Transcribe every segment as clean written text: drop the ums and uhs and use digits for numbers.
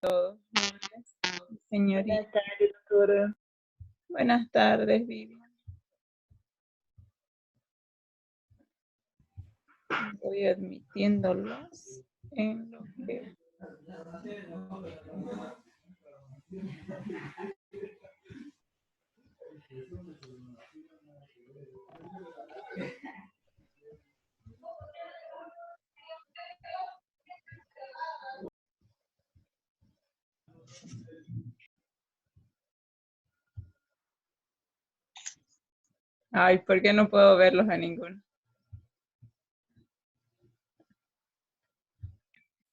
todos. Señorita. Buenas tardes, doctora. Buenas tardes, Vivian. Voy admitiéndolos en lo que... Ay, ¿por qué no puedo verlos a ninguno?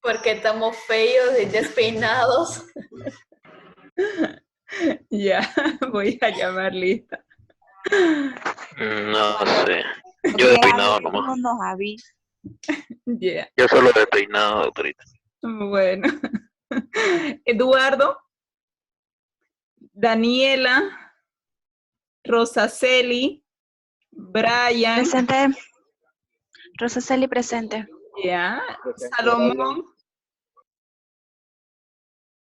Porque estamos feos y despeinados. Ya, voy a llamar lista. No sé. Yo despeinado nomás. No nos avisa. Ya. Yo solo despeinado, doctorita. Bueno. Eduardo. Daniela. Rosaceli. Brian. Presente. Rosaceli presente. Ya. Presente, Salomón.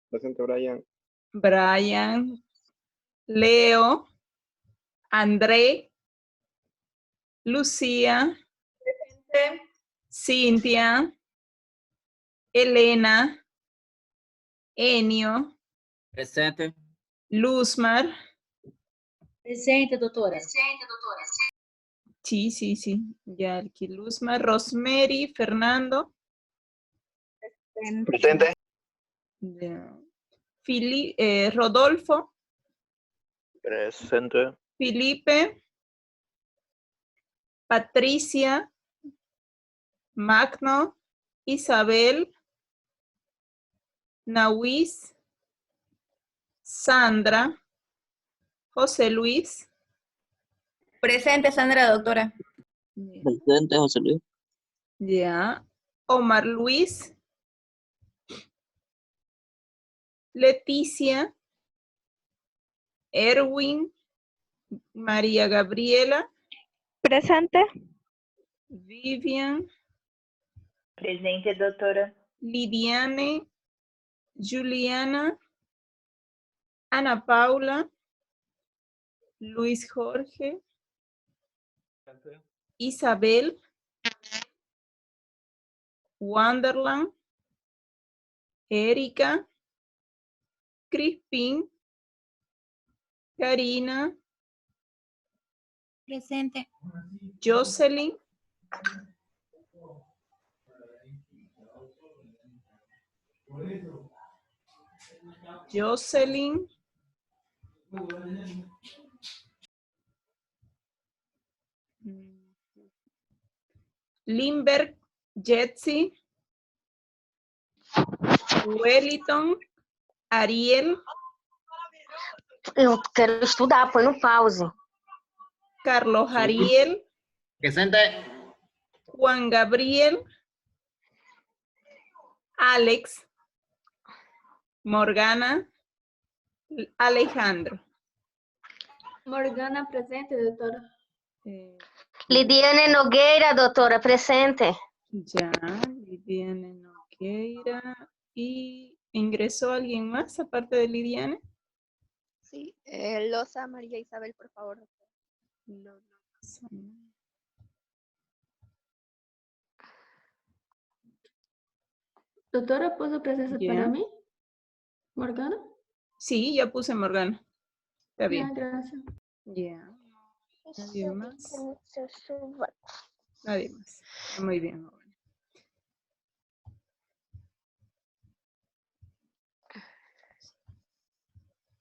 Presente, Brian. Brian. Leo. André. Lucía. Cintia. Elena. Enio. Presente. Luzmar. Presente, doutora. Sí. Ya aquí Luzmar. Rosemary. Fernando. Presente. Ya. Rodolfo. Presente. Felipe. Patricia. Magno. Isabel. Nahuis. Sandra. José Luis. Presente, Sandra, doctora. Presente, José Luis. Ya. Omar Luis. Leticia. Erwin. María Gabriela. Presente. Vivian. Presente, doutora. Lidiane. Juliana. Ana Paula. Luis Jorge. Isabel. Wonderland. Erika. Crispin. Karina. Presente. Jocelyn. Jocelyn. Lindbergh. Jetsi. Wellington. Ariel. Eu quero estudar, põe no pause. Carlos Ariel. Presente. Juan Gabriel. Alex. Morgana. Alejandro. Morgana, presente, doctora. Lidiane Nogueira, doutora, presente. Ya, Lidiane Nogueira. ¿Y ingresó alguien más aparte de Lidiane? Sí, Loza María Isabel, por favor. Doctora, ¿puso presencia Ya. para mí? Morgana. Sí, ya puse Morgana. Está Ya, bien. gracias. Ya. ¿Nadie más? Nadie más. Está muy bien. Joven.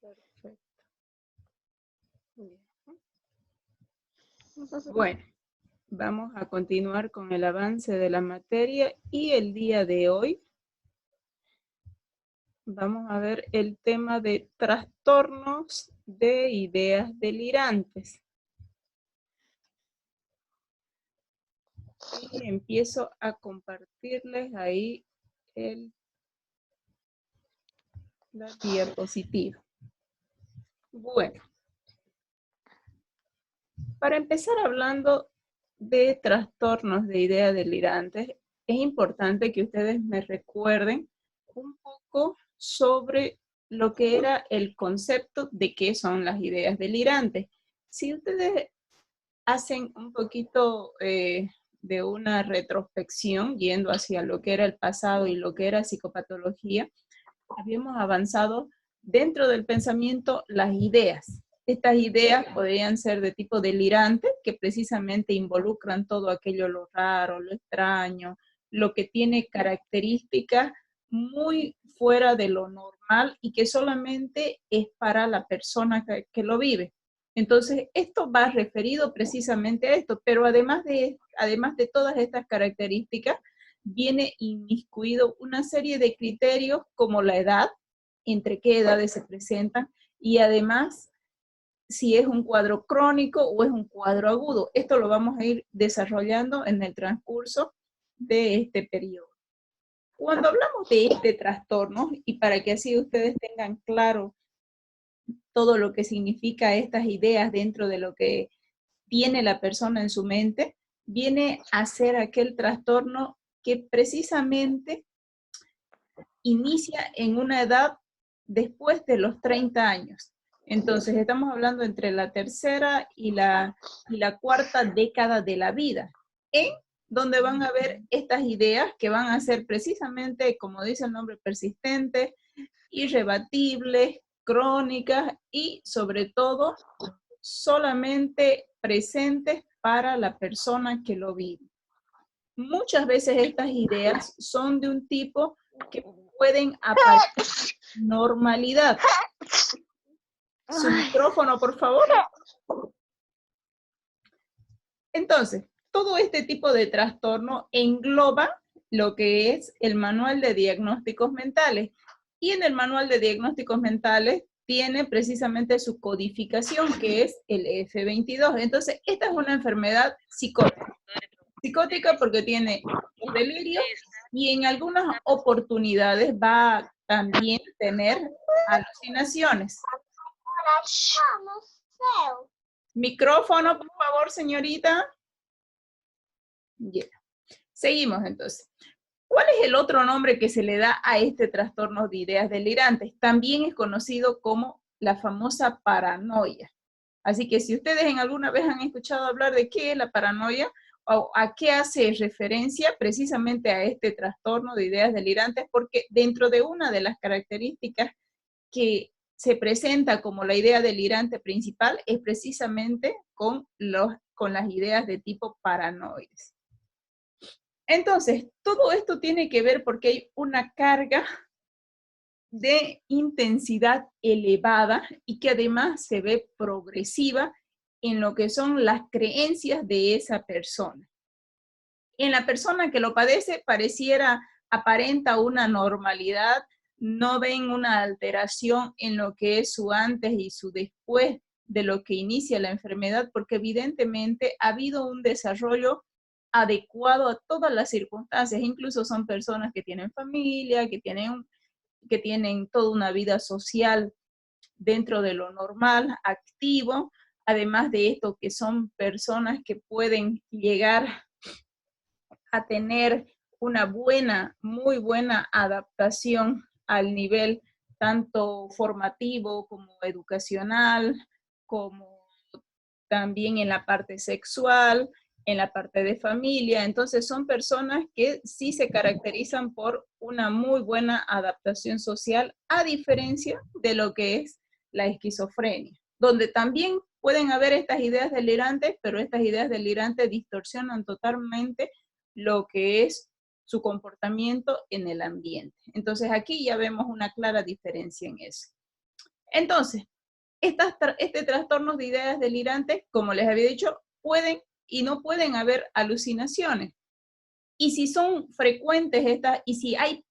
Perfecto. Bien. Bueno, vamos a continuar con el avance de la materia y el día de hoy vamos a ver el tema de trastornos de ideas delirantes. Y empiezo a compartirles ahí la diapositiva. Bueno, para empezar hablando de trastornos de ideas delirantes, es importante que ustedes me recuerden un poco sobre lo que era el concepto de qué son las ideas delirantes. Si ustedes hacen un poquito de una retrospección, yendo hacia lo que era el pasado y lo que era psicopatología, habíamos avanzado dentro del pensamiento las ideas. Estas ideas podrían ser de tipo delirante, que precisamente involucran todo aquello, lo raro, lo extraño, lo que tiene características muy fuera de lo normal y que solamente es para la persona que lo vive. Entonces, esto va referido precisamente a esto, pero además de todas estas características, viene inmiscuido una serie de criterios como la edad, entre qué edades se presentan, y además si es un cuadro crónico o es un cuadro agudo. Esto lo vamos a ir desarrollando en el transcurso de este periodo. Cuando hablamos de este trastorno, y para que así ustedes tengan claro todo lo que significa estas ideas dentro de lo que tiene la persona en su mente, viene a ser aquel trastorno que precisamente inicia en una edad después de los 30 años. Entonces, estamos hablando entre la tercera y la cuarta década de la vida, en donde van a ver estas ideas que van a ser precisamente, como dice el nombre, persistentes, irrebatibles, crónicas y, sobre todo, solamente presentes para la persona que lo vive. Muchas veces estas ideas son de un tipo que pueden aparecer normalidad. Su micrófono, por favor. Entonces, todo este tipo de trastorno engloba lo que es el manual de diagnósticos mentales. Y en el manual de diagnósticos mentales tiene precisamente su codificación, que es el F22. Entonces, esta es una enfermedad psicótica. Psicótica porque tiene delirio y en algunas oportunidades va a también tener alucinaciones. Micrófono, por favor, señorita. Yeah. Seguimos entonces. ¿Cuál es el otro nombre que se le da a este trastorno de ideas delirantes? También es conocido como la famosa paranoia. Así que si ustedes en alguna vez han escuchado hablar de qué es la paranoia o a qué hace referencia, precisamente a este trastorno de ideas delirantes, porque dentro de una de las características que se presenta como la idea delirante principal es precisamente con las ideas de tipo paranoides. Entonces, todo esto tiene que ver porque hay una carga de intensidad elevada y que además se ve progresiva en lo que son las creencias de esa persona. En la persona que lo padece aparenta una normalidad, no ven una alteración en lo que es su antes y su después de lo que inicia la enfermedad, porque evidentemente ha habido un desarrollo adecuado a todas las circunstancias. Incluso son personas que tienen familia, que tienen toda una vida social dentro de lo normal, activo, además de esto que son personas que pueden llegar a tener una muy buena adaptación al nivel tanto formativo como educacional, como también en la parte sexual, en la parte de familia. Entonces son personas que sí se caracterizan por una muy buena adaptación social, a diferencia de lo que es la esquizofrenia, donde también pueden haber estas ideas delirantes, pero estas ideas delirantes distorsionan totalmente lo que es su comportamiento en el ambiente. Entonces aquí ya vemos una clara diferencia en eso. Entonces, este trastornos de ideas delirantes, como les había dicho, pueden y no pueden haber alucinaciones. Y si son frecuentes y si hay,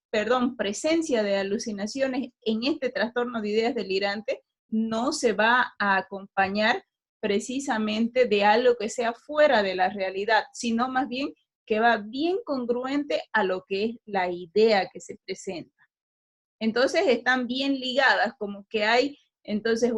presencia de alucinaciones en este trastorno de ideas delirantes, no se va a acompañar precisamente de algo que sea fuera de la realidad, sino más bien que va bien congruente a lo que es la idea que se presenta. Entonces están bien ligadas, como que hay entonces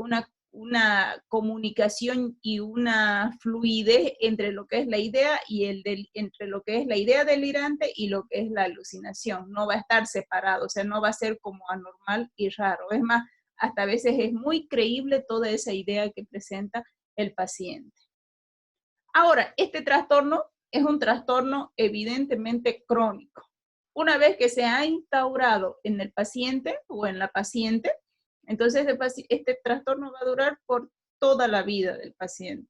una comunicación y una fluidez entre lo que es la idea y entre lo que es la idea delirante y lo que es la alucinación. No va a estar separado, o sea, no va a ser como anormal y raro. Es más, hasta a veces es muy creíble toda esa idea que presenta el paciente. Ahora, este trastorno es un trastorno evidentemente crónico. Una vez que se ha instaurado en el paciente o en la paciente, entonces este trastorno va a durar por toda la vida del paciente.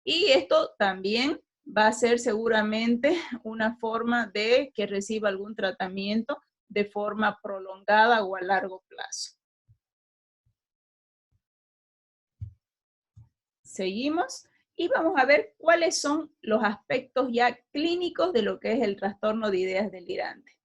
Y esto también va a ser seguramente una forma de que reciba algún tratamiento de forma prolongada o a largo plazo. Seguimos y vamos a ver cuáles son los aspectos ya clínicos de lo que es el trastorno de ideas delirantes.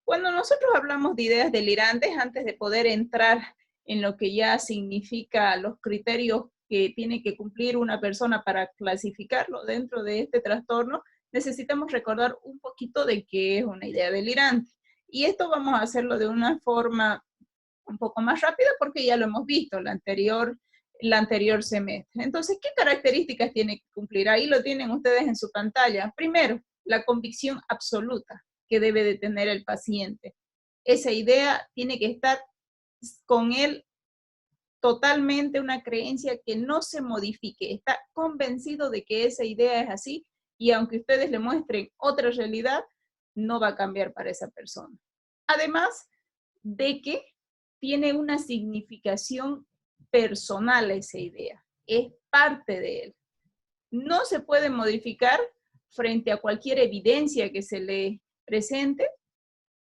Cuando nosotros hablamos de ideas delirantes, antes de poder entrar en lo que ya significa los criterios que tiene que cumplir una persona para clasificarlo dentro de este trastorno, necesitamos recordar un poquito de qué es una idea delirante. Y esto vamos a hacerlo de una forma un poco más rápida porque ya lo hemos visto el anterior semestre. Entonces, ¿qué características tiene que cumplir? Ahí lo tienen ustedes en su pantalla. Primero, la convicción absoluta que debe de tener el paciente. Esa idea tiene que estar con él totalmente una creencia que no se modifique. Está convencido de que esa idea es así y aunque ustedes le muestren otra realidad, no va a cambiar para esa persona. Además de que tiene una significación personal esa idea. Es parte de él. No se puede modificar frente a cualquier evidencia que se le presente,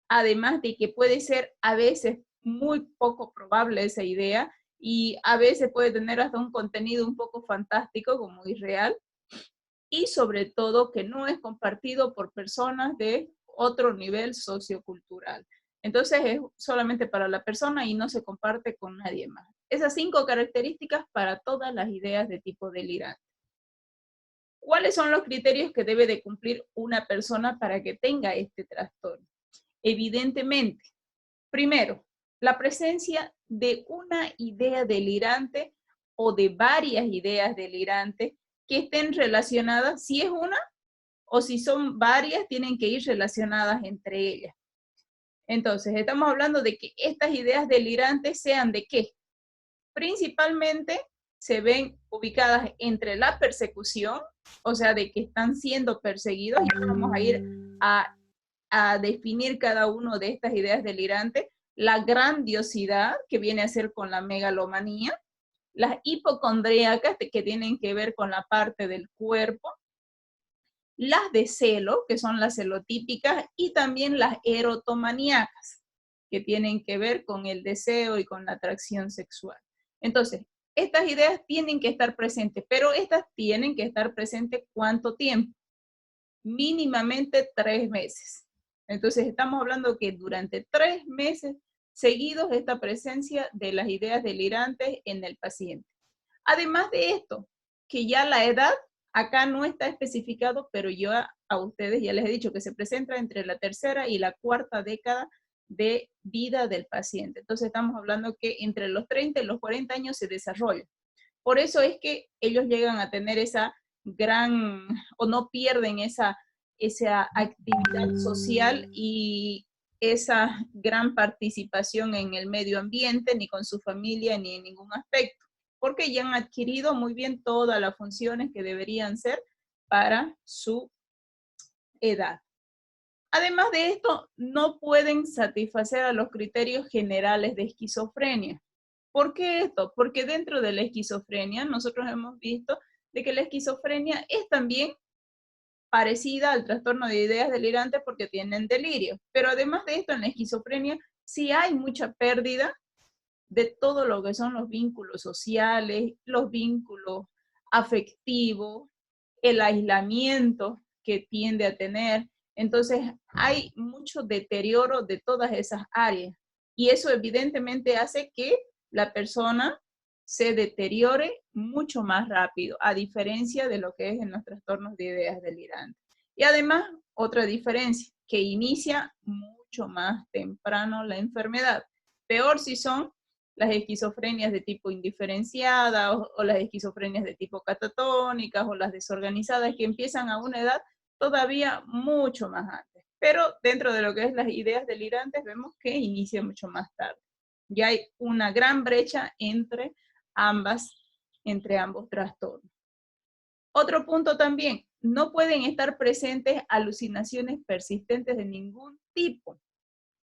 además de que puede ser a veces muy poco probable esa idea y a veces puede tener hasta un contenido un poco fantástico como irreal y sobre todo que no es compartido por personas de otro nivel sociocultural. Entonces es solamente para la persona y no se comparte con nadie más. Esas 5 características para todas las ideas de tipo delirante. ¿Cuáles son los criterios que debe de cumplir una persona para que tenga este trastorno? Evidentemente, primero, la presencia de una idea delirante o de varias ideas delirantes que estén relacionadas, si es una o si son varias, tienen que ir relacionadas entre ellas. Entonces, estamos hablando de que estas ideas delirantes sean ¿de qué? Principalmente se ven ubicadas entre la persecución, o sea, de que están siendo perseguidos, y vamos a ir a definir cada una de estas ideas delirantes, la grandiosidad, que viene a ser con la megalomanía, las hipocondríacas, que tienen que ver con la parte del cuerpo, las de celo, que son las celotípicas, y también las erotomaníacas, que tienen que ver con el deseo y con la atracción sexual. Entonces, estas ideas tienen que estar presentes, pero estas tienen que estar presentes ¿cuánto tiempo? Mínimamente 3 meses. Entonces, estamos hablando que durante 3 meses seguidos esta presencia de las ideas delirantes en el paciente. Además de esto, que ya la edad acá no está especificado, pero yo a ustedes ya les he dicho que se presenta entre la 3ª y la 4ª década de vida del paciente. Entonces estamos hablando que entre los 30 y los 40 años se desarrolla. Por eso es que ellos llegan a tener esa gran, o no pierden esa actividad social y esa gran participación en el medio ambiente, ni con su familia, ni en ningún aspecto, porque ya han adquirido muy bien todas las funciones que deberían ser para su edad. Además de esto, no pueden satisfacer a los criterios generales de esquizofrenia. ¿Por qué esto? Porque dentro de la esquizofrenia nosotros hemos visto de que la esquizofrenia es también parecida al trastorno de ideas delirantes porque tienen delirio. Pero además de esto, en la esquizofrenia sí hay mucha pérdida de todo lo que son los vínculos sociales, los vínculos afectivos, el aislamiento que tiende a tener. Entonces, hay mucho deterioro de todas esas áreas. Y eso evidentemente hace que la persona se deteriore mucho más rápido, a diferencia de lo que es en los trastornos de ideas delirantes. Y además, otra diferencia, que inicia mucho más temprano la enfermedad. Peor si son las esquizofrenias de tipo indiferenciada, o las esquizofrenias de tipo catatónicas, o las desorganizadas, que empiezan a una edad todavía mucho más antes. Pero dentro de lo que es las ideas delirantes, vemos que inicia mucho más tarde. Ya hay una gran brecha entre ambos trastornos. Otro punto también, no pueden estar presentes alucinaciones persistentes de ningún tipo,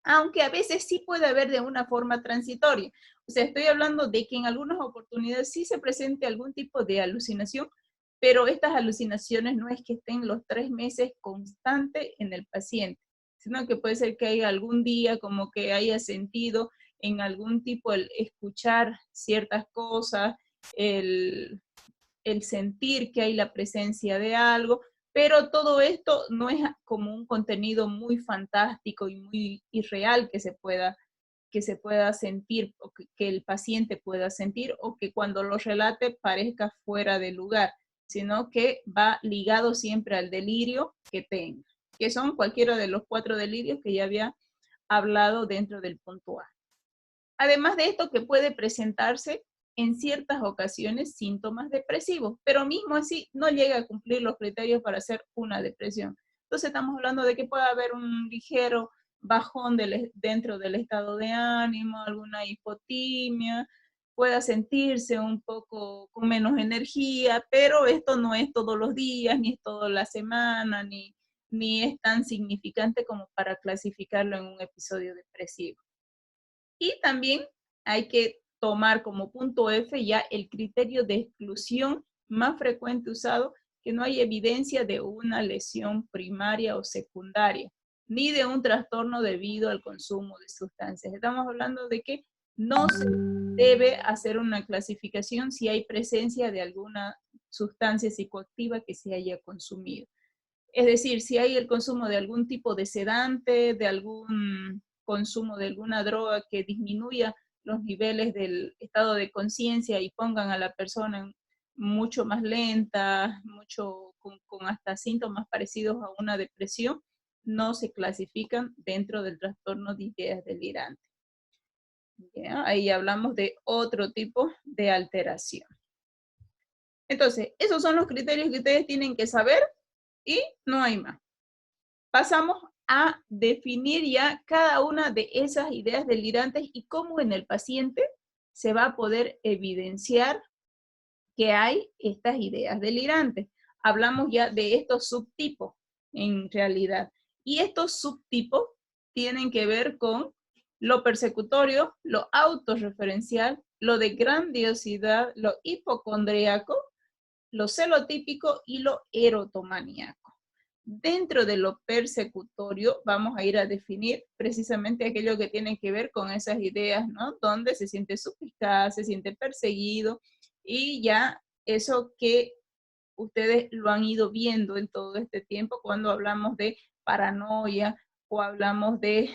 aunque a veces sí puede haber de una forma transitoria. O sea, estoy hablando de que en algunas oportunidades sí se presente algún tipo de alucinación, pero estas alucinaciones no es que estén los 3 meses constante en el paciente, sino que puede ser que haya algún día como que haya sentido en algún tipo el escuchar ciertas cosas, el sentir que hay la presencia de algo, pero todo esto no es como un contenido muy fantástico y muy irreal que se pueda sentir, o que el paciente pueda sentir, o que cuando lo relate parezca fuera de lugar, sino que va ligado siempre al delirio que tenga, que son cualquiera de los 4 delirios que ya había hablado dentro del punto A. Además de esto, que puede presentarse en ciertas ocasiones síntomas depresivos, pero mismo así no llega a cumplir los criterios para hacer una depresión. Entonces estamos hablando de que puede haber un ligero bajón dentro del estado de ánimo, alguna hipotimia, pueda sentirse un poco con menos energía, pero esto no es todos los días, ni es toda la semana, ni es tan significante como para clasificarlo en un episodio depresivo. Y también hay que tomar como punto F ya el criterio de exclusión más frecuente usado, que no hay evidencia de una lesión primaria o secundaria, ni de un trastorno debido al consumo de sustancias. Estamos hablando de que no se debe hacer una clasificación si hay presencia de alguna sustancia psicoactiva que se haya consumido. Es decir, si hay el consumo de algún tipo de sedante, de algún consumo de alguna droga que disminuya los niveles del estado de conciencia y pongan a la persona mucho más lenta, con hasta síntomas parecidos a una depresión, no se clasifican dentro del trastorno de ideas delirantes. ¿Ya? Ahí hablamos de otro tipo de alteración. Entonces, esos son los criterios que ustedes tienen que saber y no hay más. Pasamos a definir ya cada una de esas ideas delirantes y cómo en el paciente se va a poder evidenciar que hay estas ideas delirantes. Hablamos ya de estos subtipos en realidad. Y estos subtipos tienen que ver con lo persecutorio, lo autorreferencial, lo de grandiosidad, lo hipocondríaco, lo celotípico y lo erotomaníaco. Dentro de lo persecutorio vamos a ir a definir precisamente aquello que tiene que ver con esas ideas, ¿no? Donde se siente suspicaz, se siente perseguido, y ya eso que ustedes lo han ido viendo en todo este tiempo cuando hablamos de paranoia o hablamos de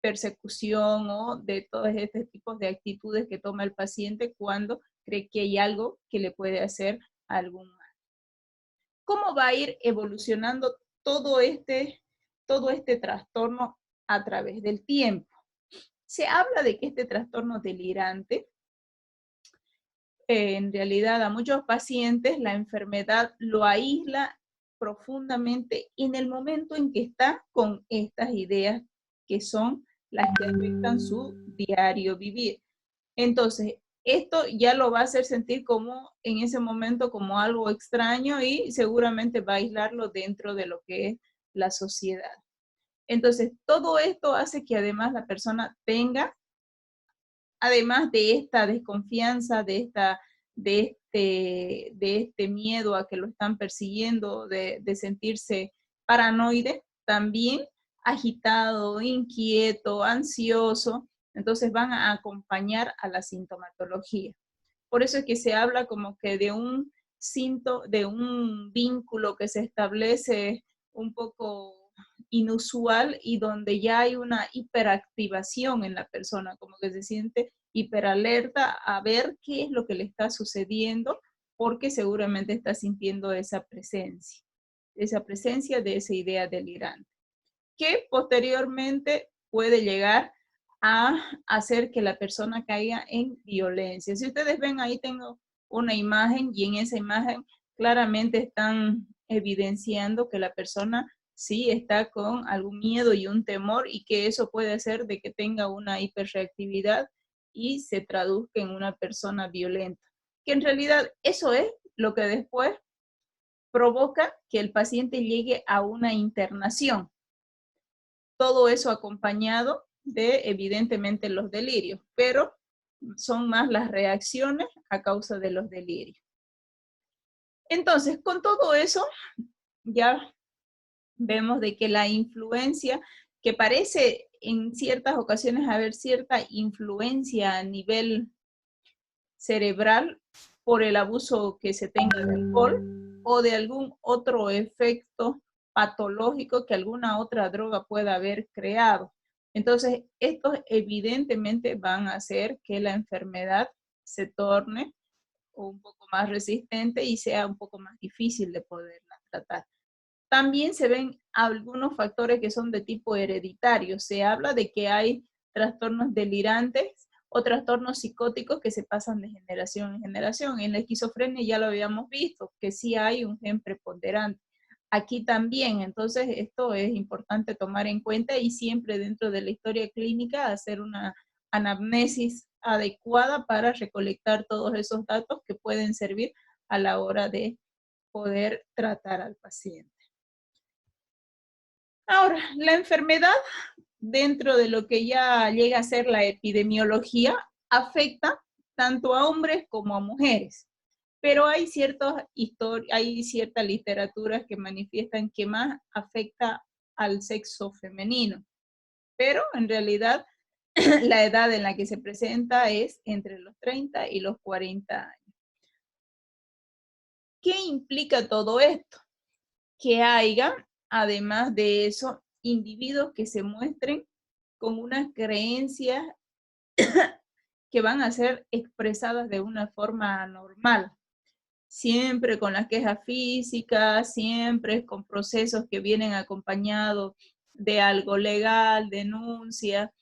persecución o de todos estos tipos de actitudes que toma el paciente cuando cree que hay algo que le puede hacer algún mal. ¿Cómo va a ir evolucionando todo este trastorno a través del tiempo? Se habla de que este trastorno delirante, en realidad a muchos pacientes la enfermedad lo aísla profundamente en el momento en que está con estas ideas que son las que afectan su diario vivir. Entonces, esto ya lo va a hacer sentir como en ese momento como algo extraño y seguramente va a aislarlo dentro de lo que es la sociedad. Entonces, todo esto hace que además la persona tenga, además de esta desconfianza, de este miedo a que lo están persiguiendo, de sentirse paranoide, también agitado, inquieto, ansioso. Entonces van a acompañar a la sintomatología. Por eso es que se habla como que de un vínculo que se establece un poco inusual y donde ya hay una hiperactivación en la persona, como que se siente hiperalerta a ver qué es lo que le está sucediendo, porque seguramente está sintiendo esa presencia de esa idea delirante, que posteriormente puede llegar a hacer que la persona caiga en violencia. Si ustedes ven, ahí tengo una imagen y en esa imagen claramente están evidenciando que la persona sí está con algún miedo y un temor y que eso puede hacer de que tenga una hiperreactividad y se traduzca en una persona violenta. Que en realidad eso es lo que después provoca que el paciente llegue a una internación. Todo eso acompañado de, evidentemente, los delirios, pero son más las reacciones a causa de los delirios. Entonces, con todo eso, ya vemos de que la influencia, que parece en ciertas ocasiones haber cierta influencia a nivel cerebral por el abuso que se tenga de alcohol o de algún otro efecto patológico que alguna otra droga pueda haber creado. Entonces, estos evidentemente van a hacer que la enfermedad se torne un poco más resistente y sea un poco más difícil de poderla tratar. También se ven algunos factores que son de tipo hereditario. Se habla de que hay trastornos delirantes o trastornos psicóticos que se pasan de generación en generación. En la esquizofrenia ya lo habíamos visto, que sí hay un gen preponderante. Aquí también, entonces esto es importante tomar en cuenta y siempre dentro de la historia clínica hacer una anamnesis adecuada para recolectar todos esos datos que pueden servir a la hora de poder tratar al paciente. Ahora, la enfermedad, dentro de lo que ya llega a ser la epidemiología, afecta tanto a hombres como a mujeres. Pero hay cierta literatura que manifiestan que más afecta al sexo femenino. Pero en realidad la edad en la que se presenta es entre los 30 y los 40 años. ¿Qué implica todo esto? Que haya, además de eso, individuos que se muestren con unas creencias que van a ser expresadas de una forma anormal. Siempre con las quejas físicas, siempre con procesos que vienen acompañados de algo legal, denuncia.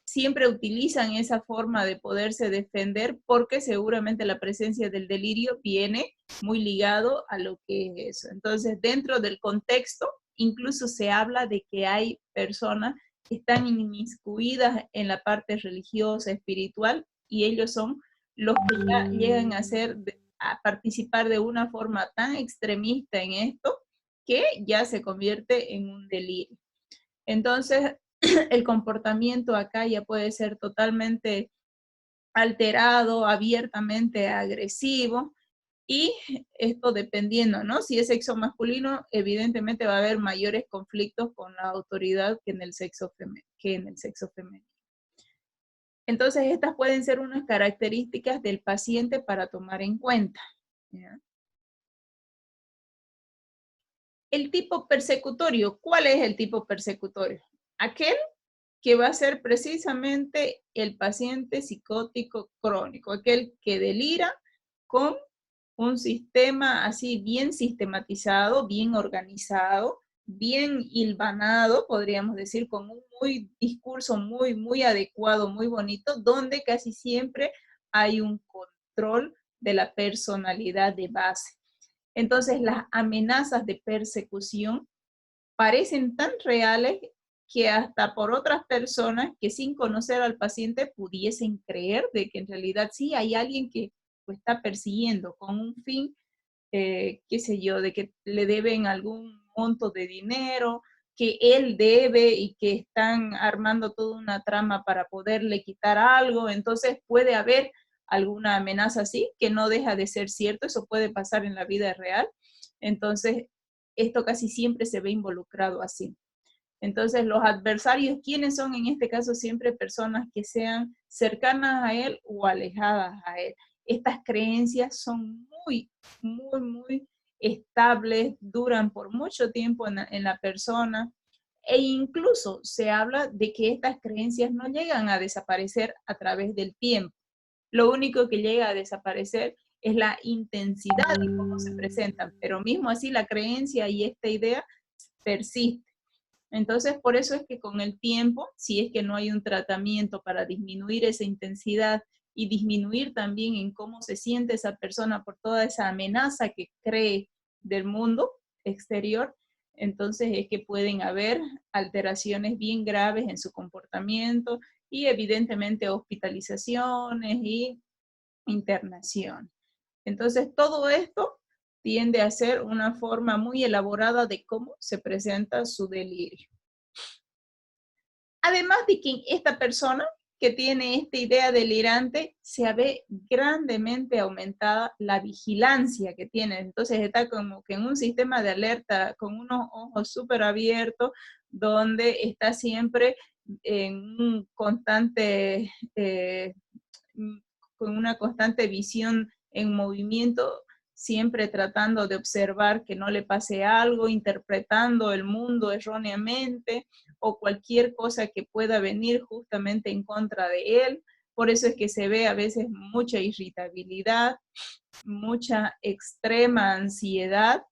Siempre utilizan esa forma de poderse defender porque seguramente la presencia del delirio viene muy ligado a lo que es eso. Entonces, dentro del contexto, incluso se habla de que hay personas que están inmiscuidas en la parte religiosa, espiritual, y ellos son los que ya llegan a participar de una forma tan extremista en esto que ya se convierte en un delirio. Entonces, el comportamiento acá ya puede ser totalmente alterado, abiertamente agresivo, y esto dependiendo, ¿no? Si es sexo masculino, evidentemente va a haber mayores conflictos con la autoridad que en el sexo femenino. Entonces, estas pueden ser unas características del paciente para tomar en cuenta, ¿ya? El tipo persecutorio. ¿Cuál es el tipo persecutorio? Aquel que va a ser precisamente el paciente psicótico crónico, aquel que delira con un sistema así bien sistematizado, bien organizado, bien hilvanado, podríamos decir, con un discurso muy adecuado, muy bonito, donde casi siempre hay un control de la personalidad de base. Entonces, las amenazas de persecución parecen tan reales que hasta por otras personas que sin conocer al paciente pudiesen creer de que en realidad sí hay alguien que lo está persiguiendo con un fin, qué sé yo, de que le deben algún monto de dinero, que él debe y que están armando toda una trama para poderle quitar algo. Entonces puede haber alguna amenaza así, que no deja de ser cierto, eso puede pasar en la vida real. Entonces, esto casi siempre se ve involucrado así. Entonces, los adversarios, ¿quiénes son en este caso? Siempre personas que sean cercanas a él o alejadas a él. Estas creencias son muy estables, duran por mucho tiempo en la persona, e incluso se habla de que estas creencias no llegan a desaparecer a través del tiempo. Lo único que llega a desaparecer es la intensidad y cómo se presentan, pero mismo así la creencia y esta idea persiste. Entonces, por eso es que con el tiempo, si es que no hay un tratamiento para disminuir esa intensidad y disminuir también en cómo se siente esa persona por toda esa amenaza que cree del mundo exterior, entonces es que pueden haber alteraciones bien graves en su comportamiento y evidentemente hospitalizaciones y internación. Entonces todo esto tiende a ser una forma muy elaborada de cómo se presenta su delirio. Además de que esta persona que tiene esta idea delirante se ve grandemente aumentada la vigilancia que tiene. Entonces está como que en un sistema de alerta con unos ojos súper abiertos, donde está siempre en un constante, con una constante visión en movimiento, siempre tratando de observar que no le pase algo, interpretando el mundo erróneamente, o cualquier cosa que pueda venir justamente en contra de él. Por eso es que se ve a veces mucha irritabilidad, mucha extrema ansiedad,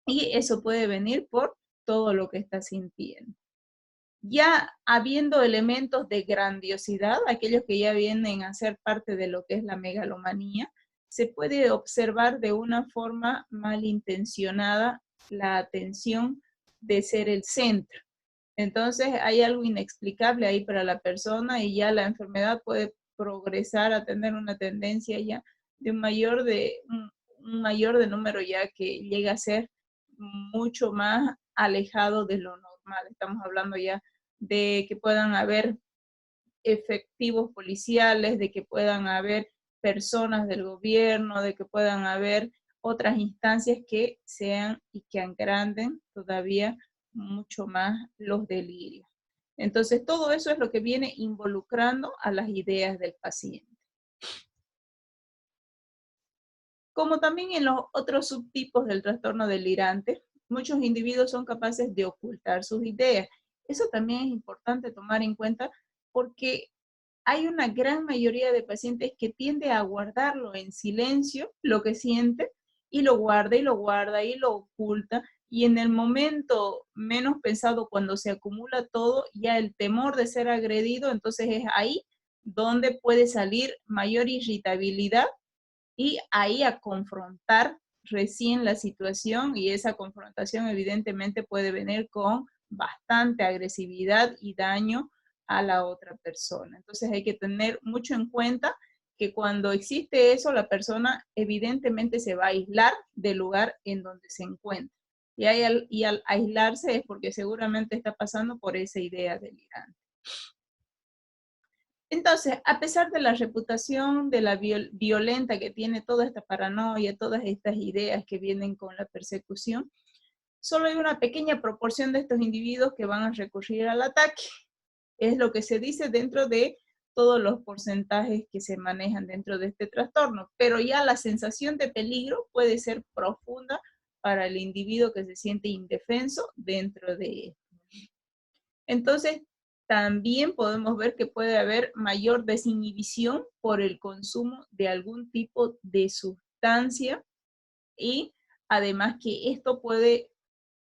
y eso puede venir por todo lo que está sintiendo. Ya habiendo elementos de grandiosidad, aquellos que ya vienen a ser parte de lo que es la megalomanía, se puede observar de una forma malintencionada la atención de ser el centro. Entonces hay algo inexplicable ahí para la persona y ya la enfermedad puede progresar a tener una tendencia ya de un mayor de número, ya que llega a ser mucho más alejado de lo normal. Estamos hablando ya de que puedan haber efectivos policiales, de que puedan haber personas del gobierno, de que puedan haber otras instancias que sean y que agranden todavía mucho más los delirios. Entonces, todo eso es lo que viene involucrando a las ideas del paciente. Como también en los otros subtipos del trastorno delirante, muchos individuos son capaces de ocultar sus ideas. Eso también es importante tomar en cuenta porque hay una gran mayoría de pacientes que tiende a guardarlo en silencio, lo que siente, y lo guarda y lo guarda y lo oculta, y en el momento menos pensado, cuando se acumula todo, ya el temor de ser agredido, entonces es ahí donde puede salir mayor irritabilidad y ahí a confrontar recién la situación, y esa confrontación evidentemente puede venir con bastante agresividad y daño a la otra persona. Entonces hay que tener mucho en cuenta que cuando existe eso, la persona evidentemente se va a aislar del lugar en donde se encuentra. Y al aislarse es porque seguramente está pasando por esa idea delirante. Entonces, a pesar de la reputación de la violenta que tiene toda esta paranoia, todas estas ideas que vienen con la persecución, solo hay una pequeña proporción de estos individuos que van a recurrir al ataque. Es lo que se dice dentro de todos los porcentajes que se manejan dentro de este trastorno, pero ya la sensación de peligro puede ser profunda para el individuo que se siente indefenso dentro de esto. Entonces, también podemos ver que puede haber mayor desinhibición por el consumo de algún tipo de sustancia, y además que esto puede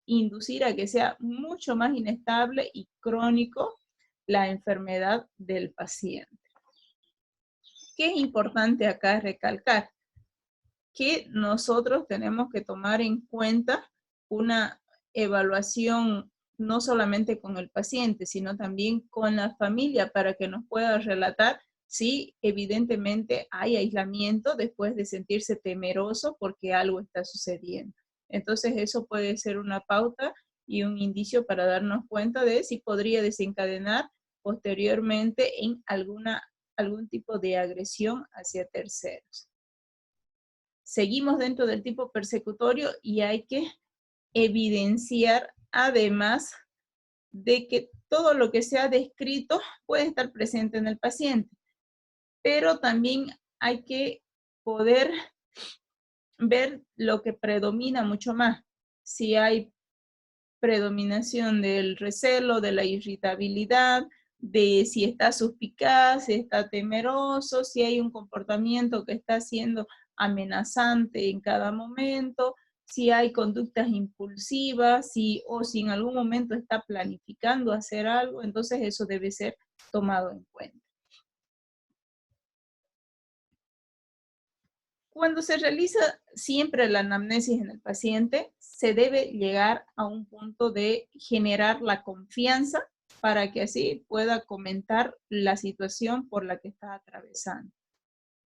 inducir a que sea mucho más inestable y crónico la enfermedad del paciente. ¿Qué es importante acá recalcar? Que nosotros tenemos que tomar en cuenta una evaluación no solamente con el paciente, sino también con la familia, para que nos pueda relatar si evidentemente hay aislamiento después de sentirse temeroso porque algo está sucediendo. Entonces eso puede ser una pauta y un indicio para darnos cuenta de si podría desencadenar posteriormente en algún tipo de agresión hacia terceros. Seguimos dentro del tipo persecutorio y hay que evidenciar, además de que todo lo que se ha descrito puede estar presente en el paciente, pero también hay que poder ver lo que predomina mucho más. Si hay predominación del recelo, de la irritabilidad, de si está suspicaz, si está temeroso, si hay un comportamiento que está siendo amenazante en cada momento, si hay conductas impulsivas, o si en algún momento está planificando hacer algo, entonces eso debe ser tomado en cuenta. Cuando se realiza siempre la anamnesis en el paciente, se debe llegar a un punto de generar la confianza para que así pueda comentar la situación por la que está atravesando.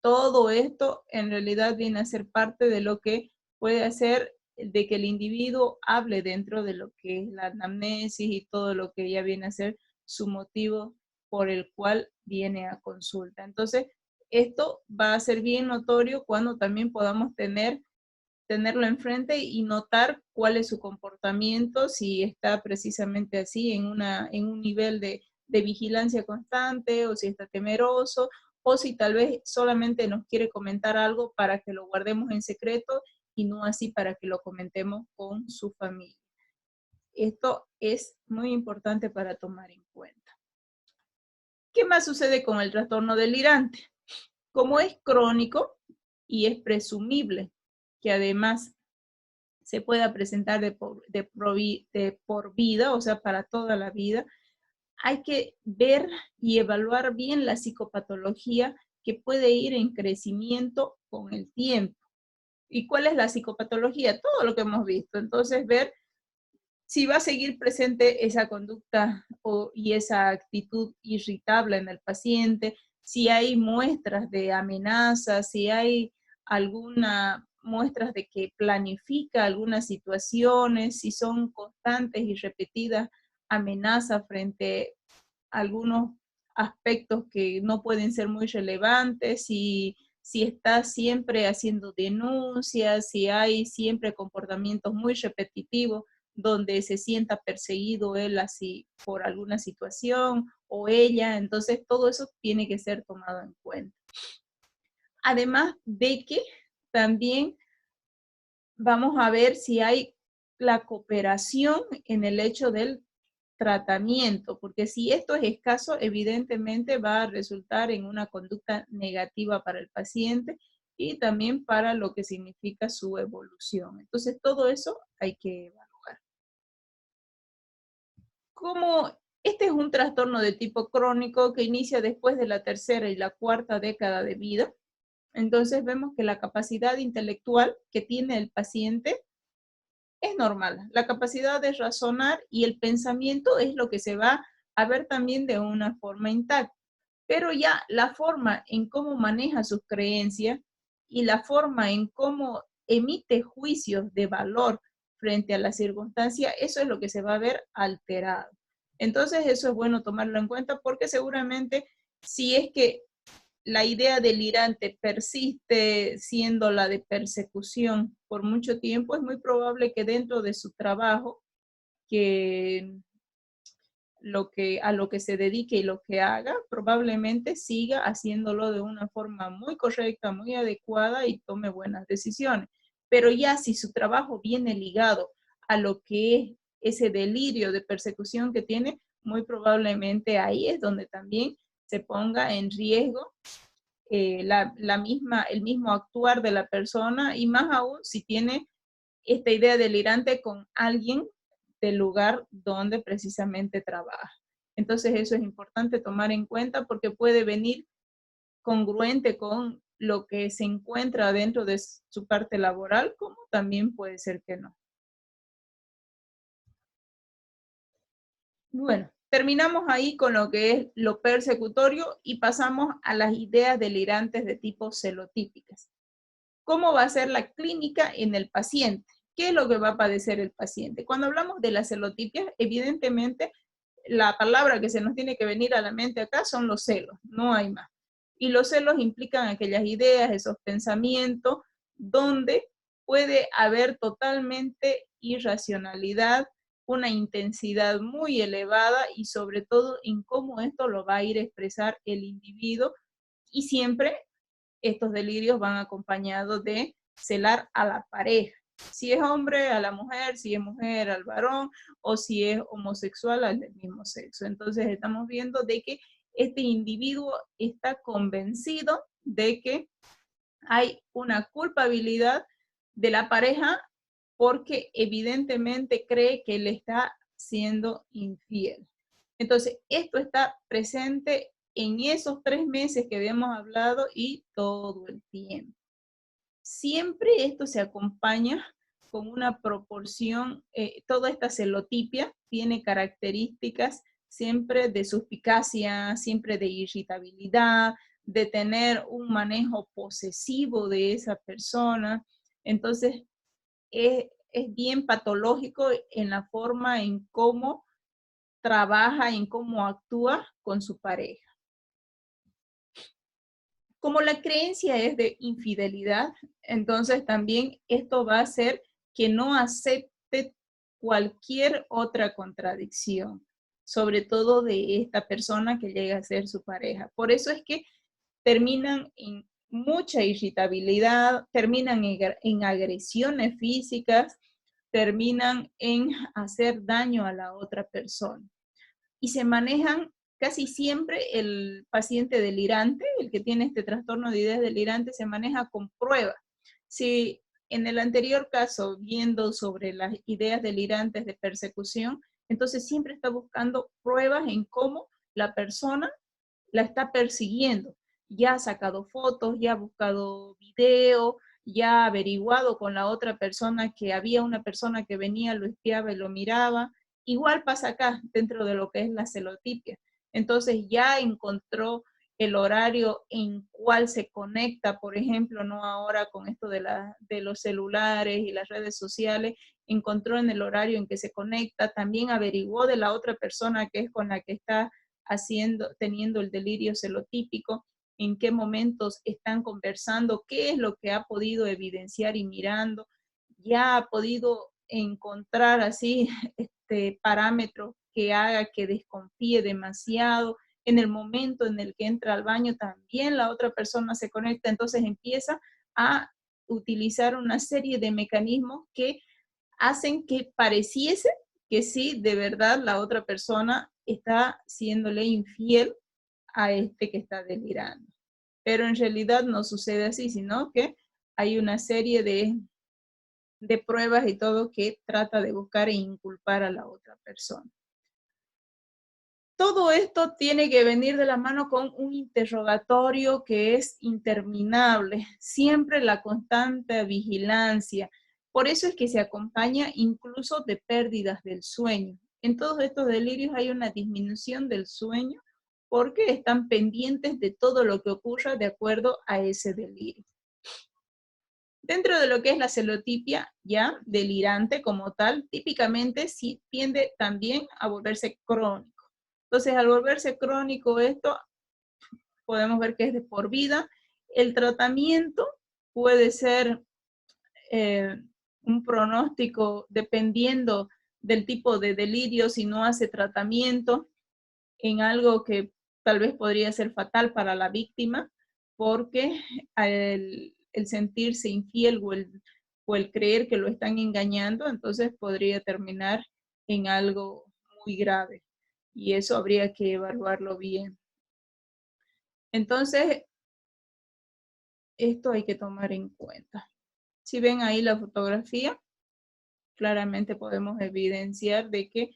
Todo esto en realidad viene a ser parte de lo que puede hacer de que el individuo hable dentro de lo que es la anamnesis y todo lo que ya viene a ser su motivo por el cual viene a consulta. Entonces, esto va a ser bien notorio cuando también podamos tenerlo enfrente y notar cuál es su comportamiento, si está precisamente así en un nivel de vigilancia constante, o si está temeroso, o si tal vez solamente nos quiere comentar algo para que lo guardemos en secreto y no así para que lo comentemos con su familia. Esto es muy importante para tomar en cuenta. ¿Qué más sucede con el trastorno delirante? Como es crónico y es presumible que además se pueda presentar de por vida, o sea, para toda la vida, hay que ver y evaluar bien la psicopatología que puede ir en crecimiento con el tiempo. ¿Y cuál es la psicopatología? Todo lo que hemos visto. Entonces, ver si va a seguir presente esa conducta y esa actitud irritable en el paciente, si hay muestras de amenazas, si hay alguna muestras de que planifica algunas situaciones, si son constantes y repetidas amenazas frente a algunos aspectos que no pueden ser muy relevantes, si está siempre haciendo denuncias, si hay siempre comportamientos muy repetitivos, donde se sienta perseguido él así por alguna situación o ella, entonces todo eso tiene que ser tomado en cuenta. Además de que también vamos a ver si hay la cooperación en el hecho del tratamiento, porque si esto es escaso, evidentemente va a resultar en una conducta negativa para el paciente y también para lo que significa su evolución. Entonces todo eso hay que evaluar. Como este es un trastorno de tipo crónico que inicia después de la tercera y la cuarta década de vida, entonces vemos que la capacidad intelectual que tiene el paciente es normal. La capacidad de razonar y el pensamiento es lo que se va a ver también de una forma intacta. Pero ya la forma en cómo maneja sus creencias y la forma en cómo emite juicios de valor frente a la circunstancia, eso es lo que se va a ver alterado. Entonces eso es bueno tomarlo en cuenta porque seguramente si es que la idea delirante persiste siendo la de persecución por mucho tiempo, es muy probable que dentro de su trabajo, que a lo que se dedique y lo que haga, probablemente siga haciéndolo de una forma muy correcta, muy adecuada y tome buenas decisiones. Pero ya si su trabajo viene ligado a lo que es ese delirio de persecución que tiene, muy probablemente ahí es donde también se ponga en riesgo el mismo actuar de la persona y más aún si tiene esta idea delirante con alguien del lugar donde precisamente trabaja. Entonces eso es importante tomar en cuenta porque puede venir congruente con lo que se encuentra dentro de su parte laboral, como también puede ser que no. Bueno, terminamos ahí con lo que es lo persecutorio y pasamos a las ideas delirantes de tipo celotípicas. ¿Cómo va a ser la clínica en el paciente? ¿Qué es lo que va a padecer el paciente? Cuando hablamos de la celotipia, evidentemente la palabra que se nos tiene que venir a la mente acá son los celos, no hay más. Y los celos implican aquellas ideas, esos pensamientos, donde puede haber totalmente irracionalidad, una intensidad muy elevada y sobre todo en cómo esto lo va a ir a expresar el individuo y siempre estos delirios van acompañados de celar a la pareja. Si es hombre, a la mujer, si es mujer, al varón, o si es homosexual, al del mismo sexo. Entonces estamos viendo de que este individuo está convencido de que hay una culpabilidad de la pareja porque evidentemente cree que le está siendo infiel. Entonces, esto está presente en esos 3 meses que habíamos hablado y todo el tiempo. Siempre esto se acompaña con una proporción, toda esta celotipia tiene características siempre de suspicacia, siempre de irritabilidad, de tener un manejo posesivo de esa persona. Entonces, es bien patológico en la forma en cómo trabaja, en cómo actúa con su pareja. Como la creencia es de infidelidad, entonces también esto va a hacer que no acepte cualquier otra contradicción, sobre todo de esta persona que llega a ser su pareja. Por eso es que terminan en mucha irritabilidad, terminan en agresiones físicas, terminan en hacer daño a la otra persona. Y se manejan casi siempre el paciente delirante, el que tiene este trastorno de ideas delirantes, se maneja con pruebas. Si en el anterior caso, viendo sobre las ideas delirantes de persecución, entonces siempre está buscando pruebas en cómo la persona la está persiguiendo. Ya ha sacado fotos, ya ha buscado video, ya ha averiguado con la otra persona que había una persona que venía, lo espiaba y lo miraba. Igual pasa acá, dentro de lo que es la celotipia. Entonces ya encontró el horario en cual se conecta, por ejemplo, no ahora con esto de los celulares y las redes sociales, encontró en el horario en que se conecta, también averiguó de la otra persona que es con la que está teniendo el delirio celotípico, en qué momentos están conversando, qué es lo que ha podido evidenciar y mirando, ya ha podido encontrar así parámetros que haga que desconfíe demasiado. En el momento en el que entra al baño también la otra persona se conecta, entonces empieza a utilizar una serie de mecanismos que hacen que pareciese que sí, de verdad la otra persona está siéndole infiel a este que está delirando. Pero en realidad no sucede así, sino que hay una serie de pruebas y todo que trata de buscar e inculpar a la otra persona. Todo esto tiene que venir de la mano con un interrogatorio que es interminable, siempre la constante vigilancia. Por eso es que se acompaña incluso de pérdidas del sueño. En todos estos delirios hay una disminución del sueño porque están pendientes de todo lo que ocurra de acuerdo a ese delirio. Dentro de lo que es la celotipia ya delirante como tal, típicamente sí tiende también a volverse crónico. Entonces, al volverse crónico esto, podemos ver que es de por vida. El tratamiento puede ser un pronóstico dependiendo del tipo de delirio, si no hace tratamiento en algo que tal vez podría ser fatal para la víctima, porque el sentirse infiel o el creer que lo están engañando, entonces podría terminar en algo muy grave. Y eso habría que evaluarlo bien. Entonces, esto hay que tomar en cuenta. Si ven ahí la fotografía, claramente podemos evidenciar de que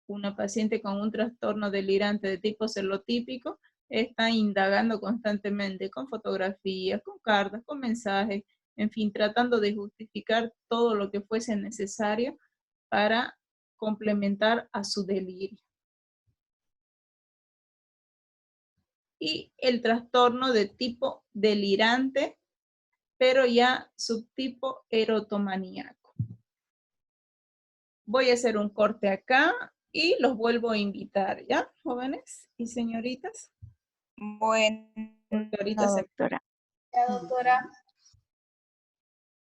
una paciente con un trastorno delirante de tipo celotípico está indagando constantemente con fotografías, con cartas, con mensajes, en fin, tratando de justificar todo lo que fuese necesario para complementar a su delirio. Y el trastorno de tipo delirante, pero ya subtipo erotomaníaco. Voy a hacer un corte acá y los vuelvo a invitar, ¿ya, jóvenes y señoritas? Bueno, Porque ahorita doctora. Ya, doctora.